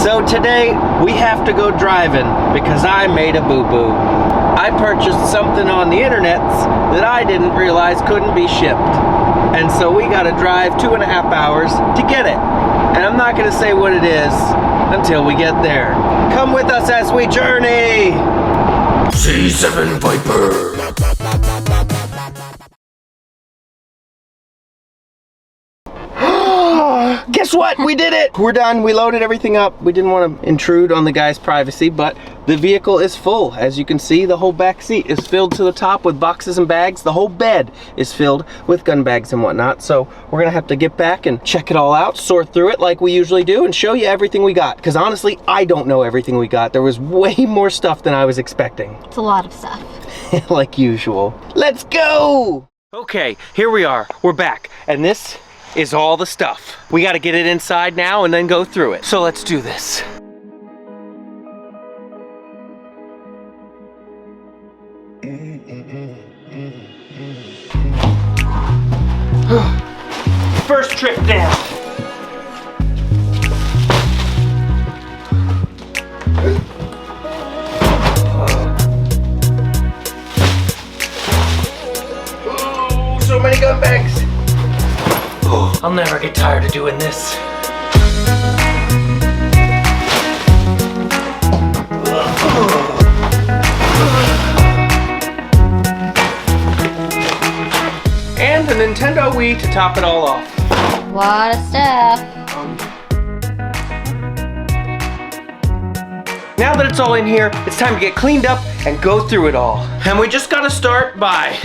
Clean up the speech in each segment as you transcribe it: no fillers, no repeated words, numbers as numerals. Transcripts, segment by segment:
So today we have to go driving because I made a boo-boo. I purchased something on the internet that I didn't realize couldn't be shipped. And so we gotta drive 2.5 hours to get it. And I'm not gonna say what it is until we get there. Come with us as we journey! C7 Viper! Guess what? We did it! We're done. We loaded everything up. We didn't want to intrude on the guy's privacy, but the vehicle is full. As you can see, the whole back seat is filled to the top with boxes and bags. The whole bed is filled with gun bags and whatnot. So we're gonna have to get back and check it all out, sort through it like we usually do, and show you everything we got. Because honestly, I don't know everything we got. There was way more stuff than I was expecting. It's a lot of stuff. Like usual. Let's go! Okay, here we are. We're back. And this is all the stuff. We got to get it inside now and then go through it. So let's do this. First trip down. Oh, so many gun bags. I'll never get tired of doing this. And the Nintendo Wii to top it all off. A lot of stuff. Now that it's all in here, it's time to get cleaned up and go through it all. And we just gotta start by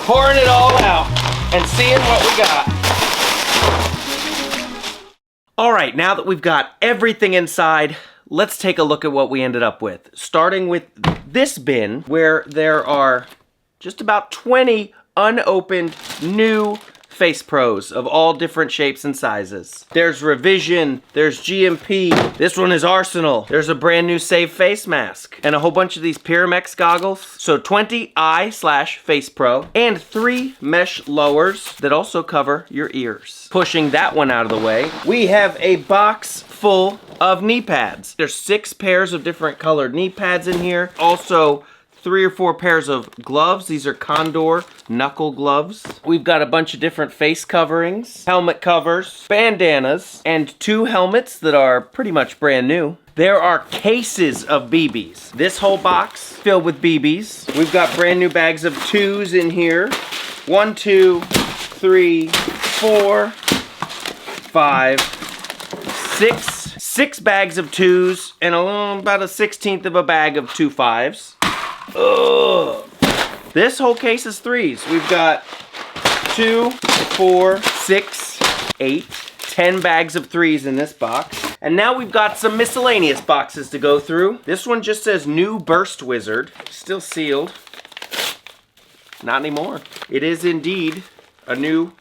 pouring it all out and seeing what we got. All right, now that we've got everything inside, let's take a look at what we ended up with. Starting with this bin, where there are just about 20 unopened new Face Pros of all different shapes and sizes. There's Revision, there's GMP, this one is Arsenal, there's a brand new Save Face mask, and a whole bunch of these Pyramex goggles. So 20 eye/Face Pro, and 3 mesh lowers that also cover your ears. Pushing that one out of the way, we have a box full of knee pads. There's 6 pairs of different colored knee pads in here. Also, 3 or 4 pairs of gloves. These are Condor knuckle gloves. We've got a bunch of different face coverings, helmet covers, bandanas, and 2 helmets that are pretty much brand new. There are cases of BBs. This whole box filled with BBs. We've got brand new bags of 2s in here. 1, 2, 3, 4, 5, 6. 6 bags of 2s and about a 1/16 of a bag of 2 5s. Ugh. This whole case is 3s. We've got 2, 4, 6, 8, 10 bags of 3s in this box. And now we've got some miscellaneous boxes to go through. This one just says New Burst Wizard. Still sealed. Not anymore. It is indeed a new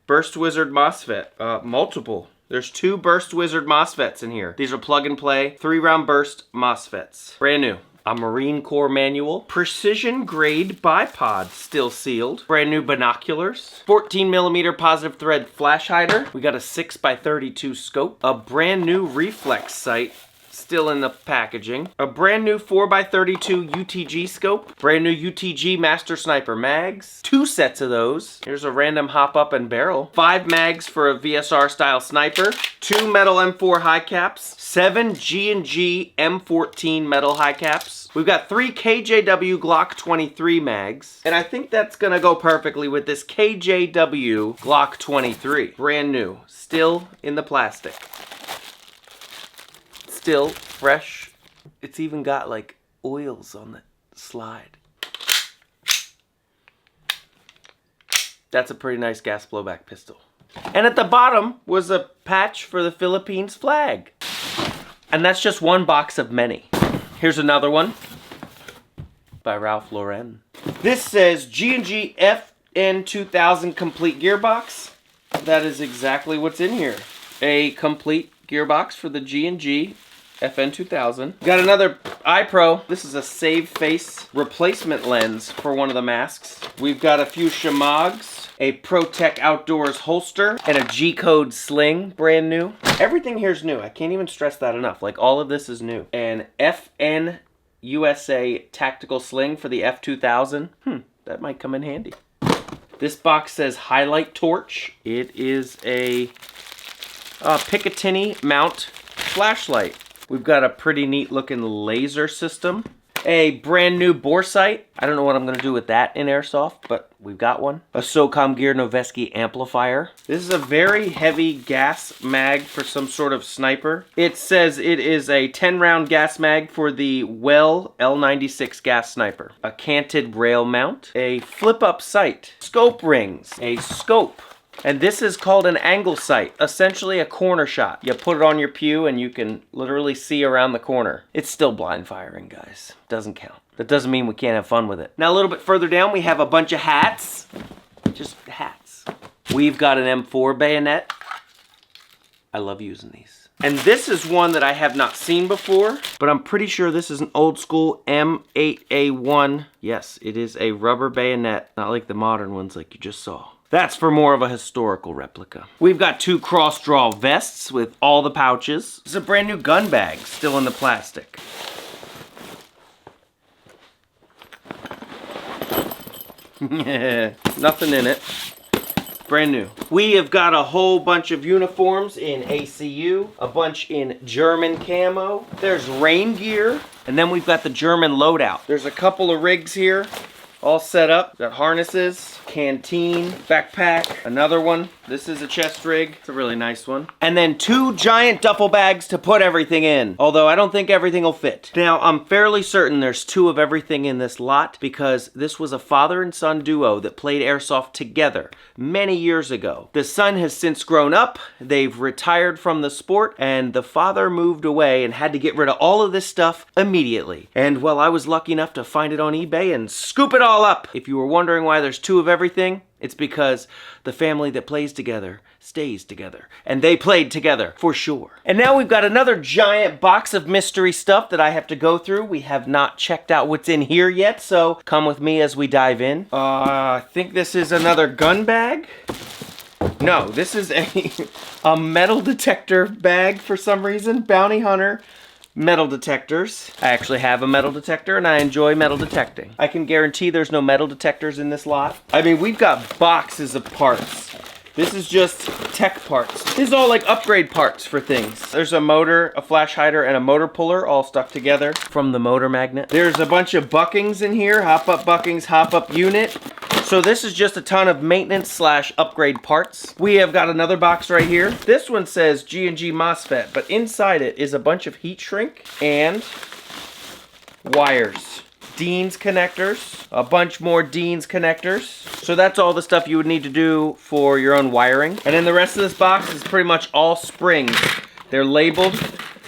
Burst Wizard MOSFET. Multiple. There's 2 Burst Wizard MOSFETs in here. These are plug and play, 3-round burst MOSFETs. Brand new. A Marine Corps manual, precision grade bipod, still sealed. Brand new binoculars, 14mm positive thread flash hider. We got a 6x32 scope, a brand new reflex sight, still in the packaging. A brand new 4x32 UTG scope, brand new UTG Master Sniper mags, 2 sets of those. Here's a random hop up and barrel. 5 mags for a VSR style sniper, 2 metal M4 high caps, 7 Gng M14 metal high caps. We've got 3 KJW Glock 23 mags, and I think that's gonna go perfectly with this KJW Glock 23. Brand new, still in the plastic. Still fresh. It's even got like oils on the slide. That's a pretty nice gas blowback pistol. And at the bottom was a patch for the Philippines flag. And that's just one box of many. Here's another one by Ralph Lauren. This says Gng F2000 complete gearbox. That is exactly what's in here. A complete gearbox for the Gng FN2000. Got another iPro. This is a save face replacement lens for one of the masks. We've got a few Shamags, a ProTech Outdoors holster, and a G-Code sling, brand new. Everything here's new. I can't even stress that enough. Like, all of this is new. An FN USA tactical sling for the F2000. That might come in handy. This box says highlight torch. It is a Picatinny mount flashlight. We've got a pretty neat looking laser system. A brand new bore sight. I don't know what I'm going to do with that in Airsoft, but we've got one. A SOCOM Gear Noveski amplifier. This is a very heavy gas mag for some sort of sniper. It says it is a 10-round gas mag for the Well L96 gas sniper. A canted rail mount. A flip-up sight. Scope rings. A scope. And this is called an angle sight, essentially a corner shot. You put it on your pew and you can literally see around the corner. It's still blind firing, guys. Doesn't count. That doesn't mean we can't have fun with it. Now a little bit further down, we have a bunch of hats. Just hats. We've got an M4 bayonet. I love using these. And this is one that I have not seen before, but I'm pretty sure this is an old school M8A1. Yes, it is a rubber bayonet, not like the modern ones like you just saw. That's for more of a historical replica. We've got two cross-draw vests with all the pouches. This is a brand new gun bag, still in the plastic. Nothing in it. Brand new. We have got a whole bunch of uniforms in ACU, a bunch in German camo. There's rain gear, and then we've got the German loadout. There's a couple of rigs here, all set up. Got harnesses, canteen, backpack, another one. This is a chest rig. It's a really nice one. And then two giant duffel bags to put everything in. Although I don't think everything will fit. Now, I'm fairly certain there's two of everything in this lot because this was a father and son duo that played Airsoft together many years ago. The son has since grown up. They've retired from the sport and the father moved away and had to get rid of all of this stuff immediately. And well, I was lucky enough to find it on eBay and scoop it all up. If you were wondering why there's two of everything, it's because the family that plays together stays together. And they played together, for sure. And now we've got another giant box of mystery stuff that I have to go through. We have not checked out what's in here yet, so come with me as we dive in. I think this is another gun bag. No, this is a metal detector bag for some reason. Bounty Hunter metal detectors. I actually have a metal detector and I enjoy metal detecting. I can guarantee there's no metal detectors in this lot. I mean, we've got boxes of parts. This is just tech parts. This is all like upgrade parts for things. There's a motor, a flash hider, and a motor puller all stuck together from the motor magnet. There's a bunch of buckings in here, hop-up buckings, hop-up unit. So this is just a ton of maintenance slash upgrade parts. We have got another box right here. This one says Gng MOSFET, but inside it is a bunch of heat shrink and wires. Dean's connectors, a bunch more Dean's connectors. So that's all the stuff you would need to do for your own wiring. And then the rest of this box is pretty much all springs. They're labeled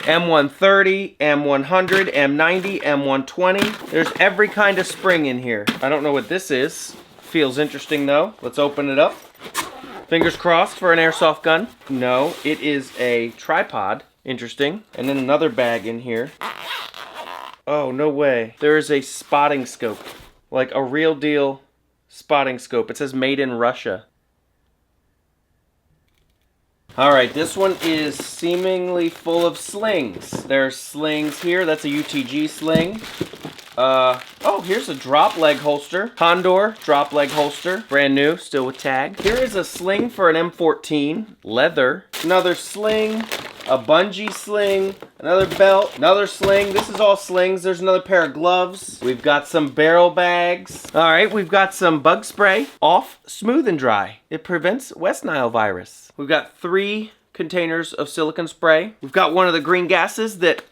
M130, M100, M90, M120. There's every kind of spring in here. I don't know what this is. Feels interesting though. Let's open it up. Fingers crossed for an airsoft gun. No, it is a tripod. Interesting. And then another bag in here. Oh, no way. There is a spotting scope. Like a real deal spotting scope. It says made in Russia. Alright, this one is seemingly full of slings. There's slings here. That's a UTG sling. Oh, here's a drop leg holster. Condor drop leg holster. Brand new, still with tag. Here is a sling for an M14. Leather. Another sling. A bungee sling. Another belt. Another sling. This is all slings. There's another pair of gloves. We've got some barrel bags. Alright, we've got some bug spray. Off Smooth and Dry. It prevents West Nile virus. We've got 3 containers of silicone spray. We've got one of the green gases that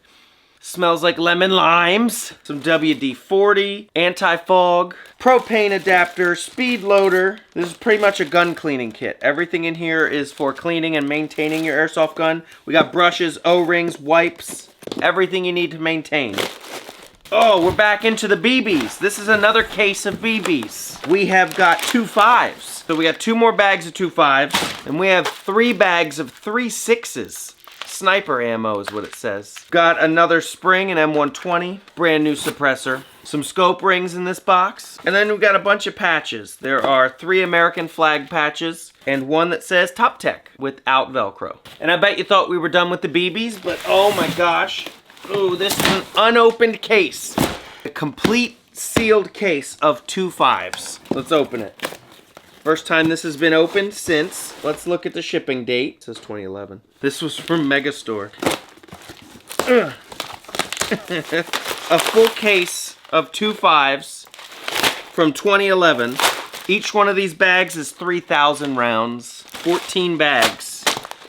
smells like lemon limes. Some WD-40, anti-fog, propane adapter, speed loader. This is pretty much a gun cleaning kit. Everything in here is for cleaning and maintaining your airsoft gun. We got brushes, O-rings, wipes, everything you need to maintain. Oh, we're back into the BBs. This is another case of BBs. We have got 2 5s. So we got 2 more bags of 2 5s, and we have 3 bags of 3 6s. Sniper ammo is what it says. Got another spring, an M120, brand new suppressor, some scope rings in this box, and then we've got a bunch of patches. There are 3 American flag patches and one that says Top Tech without Velcro. And I bet you thought we were done with the BBs, but oh my gosh. Oh, this is an unopened case. A complete sealed case of 2.5s. Let's open it. First time this has been opened since. Let's look at the shipping date. It says 2011. This was from Megastore. A full case of 2.5s from 2011. Each one of these bags is 3,000 rounds. 14 bags.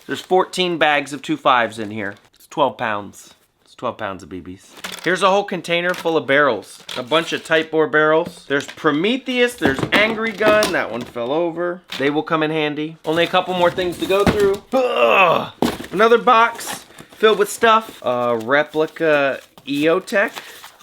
There's 14 bags of 2.5s in here. It's 12 pounds. 12 pounds of BBs. Here's a whole container full of barrels. A bunch of tight bore barrels. There's Prometheus, there's Angry Gun, that one fell over. They will come in handy. Only a couple more things to go through. Ugh. Another box filled with stuff. Replica EOTech.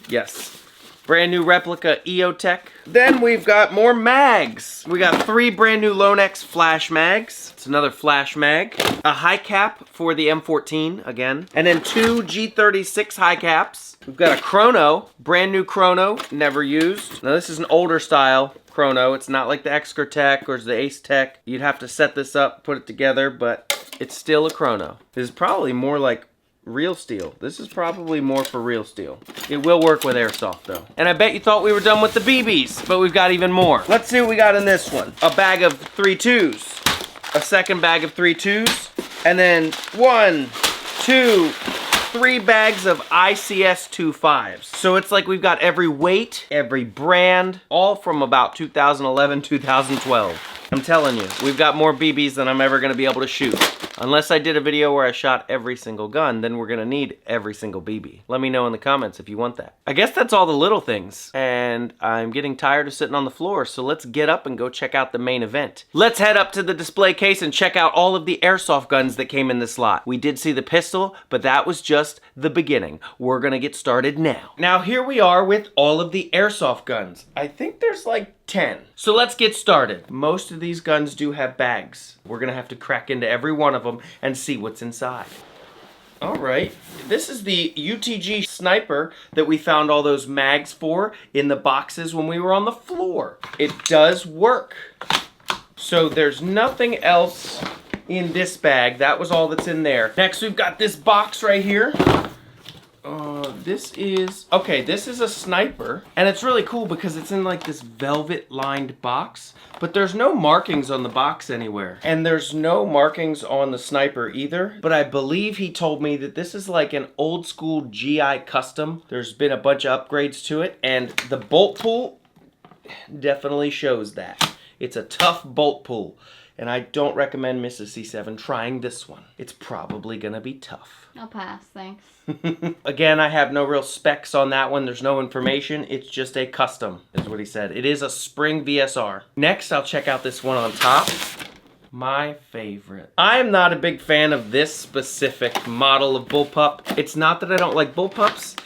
Yes. Brand new replica EOTech. Then we've got more mags. We got 3 brand new Lone-X flash mags. It's another flash mag. A high cap for the M14 again. And then 2 G36 high caps. We've got a chrono, brand new chrono, never used. Now this is an older style chrono. It's not like the Excurtech or the Ace Tech. You'd have to set this up, put it together, but it's still a chrono. This is probably more like real steel. This is probably more for real steel. It will work with Airsoft though. And I bet you thought we were done with the BBs, but we've got even more. Let's see what we got in this one. A bag of 3.2s. A second bag of 3.2s. And then 1, 2, 3 bags of ICS 2.5s. So it's like we've got every weight, every brand, all from about 2011, 2012. I'm telling you, we've got more BBs than I'm ever gonna be able to shoot. Unless I did a video where I shot every single gun, then we're gonna need every single BB. Let me know in the comments if you want that. I guess that's all the little things, and I'm getting tired of sitting on the floor, so let's get up and go check out the main event. Let's head up to the display case and check out all of the Airsoft guns that came in this lot. We did see the pistol, but that was just the beginning. We're gonna get started now. Now here we are with all of the Airsoft guns. I think there's like 10. So let's get started. Most of these guns do have bags. We're gonna have to crack into every one of them and see what's inside. All right, this is the Utg Sniper that we found all those mags for in the boxes when we were on the floor. It does work. So there's nothing else in this bag. That was all that's in there. Next, we've got this box right here. This is a sniper, and it's really cool because it's in like this velvet lined box, but there's no markings on the box anywhere, and there's no markings on the sniper either. But I believe he told me that this is like an old school GI custom. There's been a bunch of upgrades to it, and the bolt pull definitely shows that. It's a tough bolt pull, and I don't recommend Mrs. C7 trying this one. It's probably gonna be tough. I'll pass, thanks. Again, I have no real specs on that one. There's no information. It's just a custom, is what he said. It is a spring VSR. Next, I'll check out this one on top. My favorite. I am not a big fan of this specific model of Bullpup. It's not that I don't like Bullpups.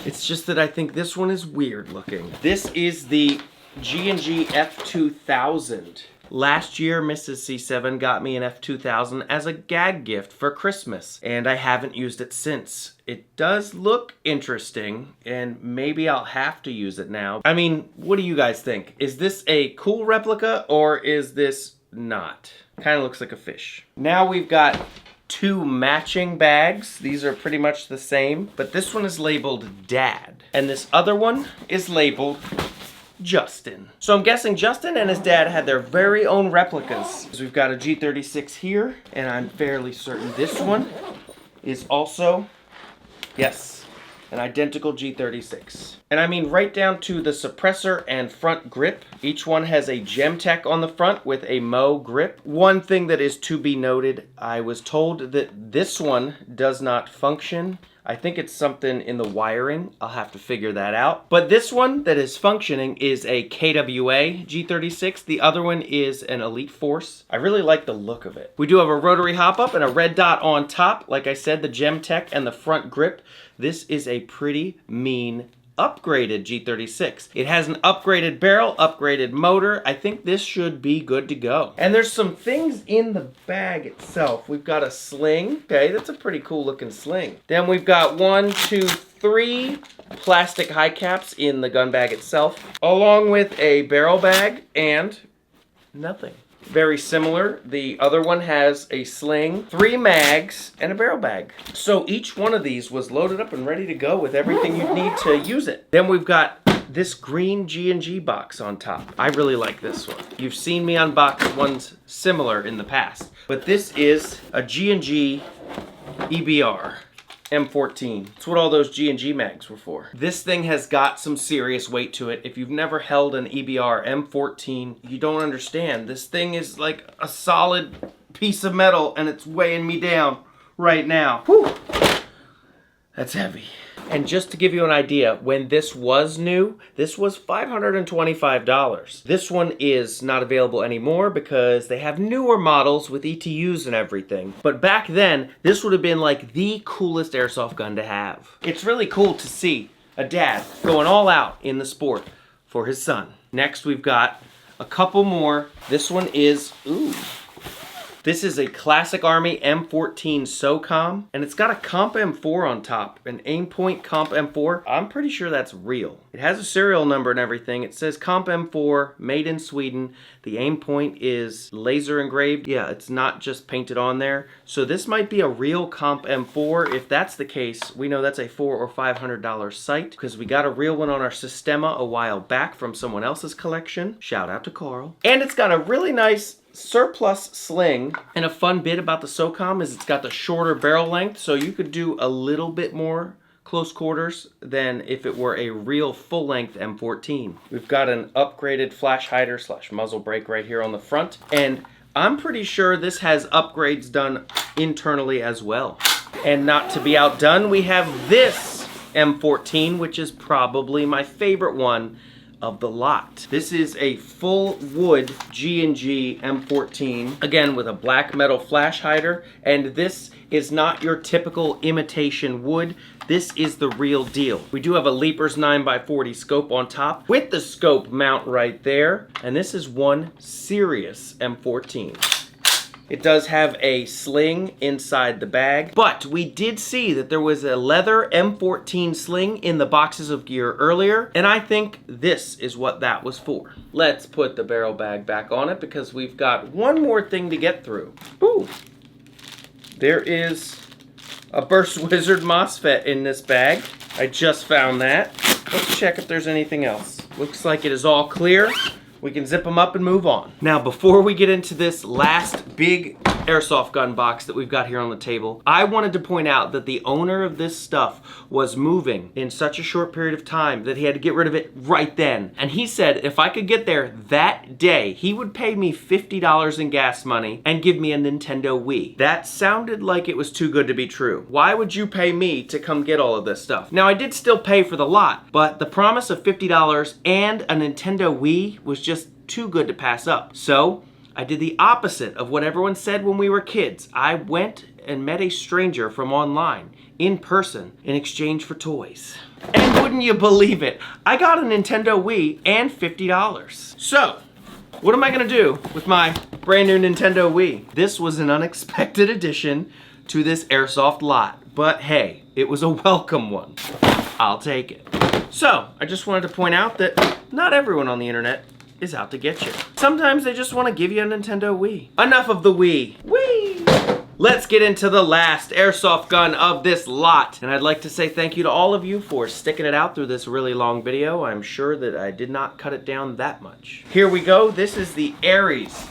It's just that I think this one is weird looking. This is the Gng F2000. Last year, Mrs. C7 got me an F2000 as a gag gift for Christmas, and I haven't used it since. It does look interesting, and maybe I'll have to use it now. I mean, what do you guys think? Is this a cool replica, or is this not? Kind of looks like a fish. Now we've got 2 matching bags. These are pretty much the same, but this one is labeled Dad, and this other one is labeled Justin. So I'm guessing Justin and his dad had their very own replicas. So we've got a G36 here, and I'm fairly certain this one is also, yes, an identical G36. And I mean right down to the suppressor and front grip. Each one has a Gemtech on the front with a Mo grip. One thing that is to be noted, I was told that this one does not function. I think it's something in the wiring. I'll have to figure that out. But this one that is functioning is a KWA G36. The other one is an Elite Force. I really like the look of it. We do have a rotary hop-up and a red dot on top. Like I said, the Gemtech and the front grip. This is a pretty mean upgraded G36. It has an upgraded barrel, upgraded motor. I think this should be good to go. And there's some things in the bag itself. We've got a sling. Okay, that's a pretty cool looking sling. Then we've got 1, 2, 3 plastic high caps in the gun bag itself, along with a barrel bag and nothing. Very similar. The other one has a sling, 3 mags, and a barrel bag. So each one of these was loaded up and ready to go with everything you'd need to use it. Then we've got this green Gng box on top. I really like this one. You've seen me unbox ones similar in the past, but this is a Gng Ebr M14. It's what all those Gng mags were for. This thing has got some serious weight to it. If you've never held an Ebr M14, you don't understand. This thing is like a solid piece of metal and it's weighing me down right now. Whew. That's heavy. And just to give you an idea, when this was new, this was $525. This one is not available anymore because they have newer models with ETUs and everything. But back then, this would have been like the coolest airsoft gun to have. It's really cool to see a dad going all out in the sport for his son. Next, we've got a couple more. This one is, ooh. This is a classic Army M14 SOCOM, and it's got a Comp M4 on top, an Aimpoint Comp M4. I'm pretty sure that's real. It has a serial number and everything. It says Comp M4, made in Sweden. The Aimpoint is laser engraved. Yeah, it's not just painted on there. So this might be a real Comp M4. If that's the case, we know that's a $400 or $500 sight because we got a real one on our Sistema a while back from someone else's collection. Shout out to Carl. And it's got a really nice surplus sling, and a fun bit about the SOCOM is it's got the shorter barrel length, so you could do a little bit more close quarters than if it were a real full-length M14. We've got an upgraded flash hider / muzzle brake right here on the front, and I'm pretty sure this has upgrades done internally as well. And not to be outdone, we have this M14, which is probably my favorite one of the lot. This is a full wood Gng M14, again with a black metal flash hider, and this is not your typical imitation wood. This is the real deal. We do have a Leapers 9x40 scope on top with the scope mount right there, and this is one serious M14. It does have a sling inside the bag, but we did see that there was a leather M14 sling in the boxes of gear earlier, and I think this is what that was for. Let's put the barrel bag back on it because we've got one more thing to get through. Ooh, there is a Burst Wizard MOSFET in this bag. I just found that. Let's check if there's anything else. Looks like it is all clear. We can zip them up and move on. Now, before we get into this last big airsoft gun box that we've got here on the table, I wanted to point out that the owner of this stuff was moving in such a short period of time that he had to get rid of it right then. And he said if I could get there that day, he would pay me $50 in gas money and give me a Nintendo Wii. That sounded like it was too good to be true. Why would you pay me to come get all of this stuff? Now, I did still pay for the lot, but the promise of $50 and a Nintendo Wii was just too good to pass up. So I did the opposite of what everyone said when we were kids. I went and met a stranger from online in person in exchange for toys. And wouldn't you believe it, I got a Nintendo Wii and $50. So what am I gonna do with my brand new Nintendo Wii? This was an unexpected addition to this airsoft lot, but hey, it was a welcome one. I'll take it. So I just wanted to point out that not everyone on the internet is out to get you. Sometimes they just want to give you a Nintendo Wii. Enough of the Wii. Wii! Let's get into the last airsoft gun of this lot. And I'd like to say thank you to all of you for sticking it out through this really long video. I'm sure that I did not cut it down that much. Here we go. This is the Aries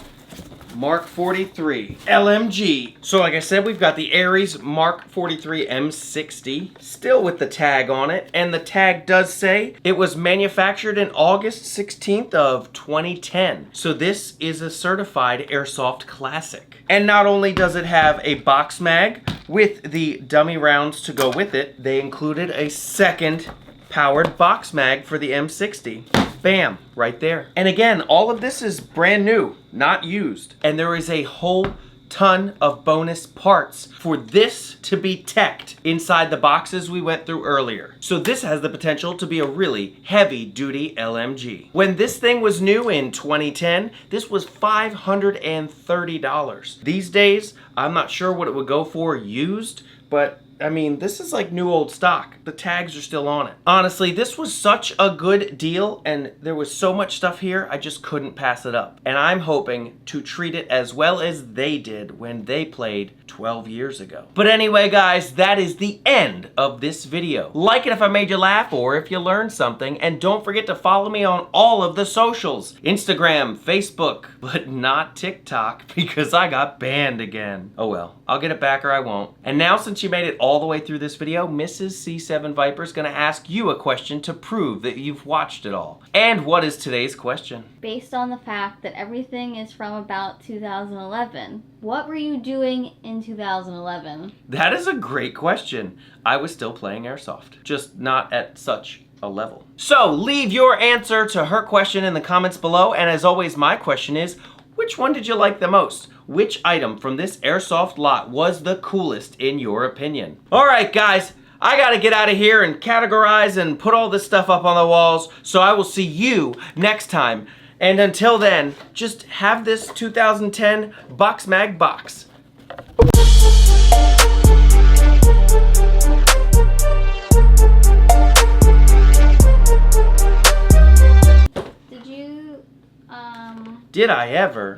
Mark 43 LMG. So like I said, we've got the Aries Mark 43 M60, still with the tag on it, and the tag does say it was manufactured in August 16th of 2010. So this is a certified airsoft classic. And not only does it have a box mag with the dummy rounds to go with it, they included a second powered box mag for the M60. Bam, right there. And again, all of this is brand new, not used. And there is a whole ton of bonus parts for this to be teched inside the boxes we went through earlier. So this has the potential to be a really heavy-duty LMG. When this thing was new in 2010, this was $530. These days, I'm not sure what it would go for used, but I mean, this is like new old stock. The tags are still on it. Honestly, this was such a good deal and there was so much stuff here, I just couldn't pass it up. And I'm hoping to treat it as well as they did when they played 12 years ago. But anyway, guys, that is the end of this video. Like it if I made you laugh or if you learned something, and don't forget to follow me on all of the socials. Instagram, Facebook, but not TikTok because I got banned again. Oh well, I'll get it back or I won't. And now since you made it all the way through this video, Mrs. C7 Viper is gonna ask you a question to prove that you've watched it all. And what is today's question? Based on the fact that everything is from about 2011, what were you doing in 2011? That is a great question. I was still playing Airsoft, just not at such a level. So leave your answer to her question in the comments below, and as always, my question is, which one did you like the most? Which item from this Airsoft lot was the coolest in your opinion? Alright guys, I gotta get out of here and categorize and put all this stuff up on the walls, so I will see you next time. And until then, just have this 2010 Box Mag box. Did you, Did I ever?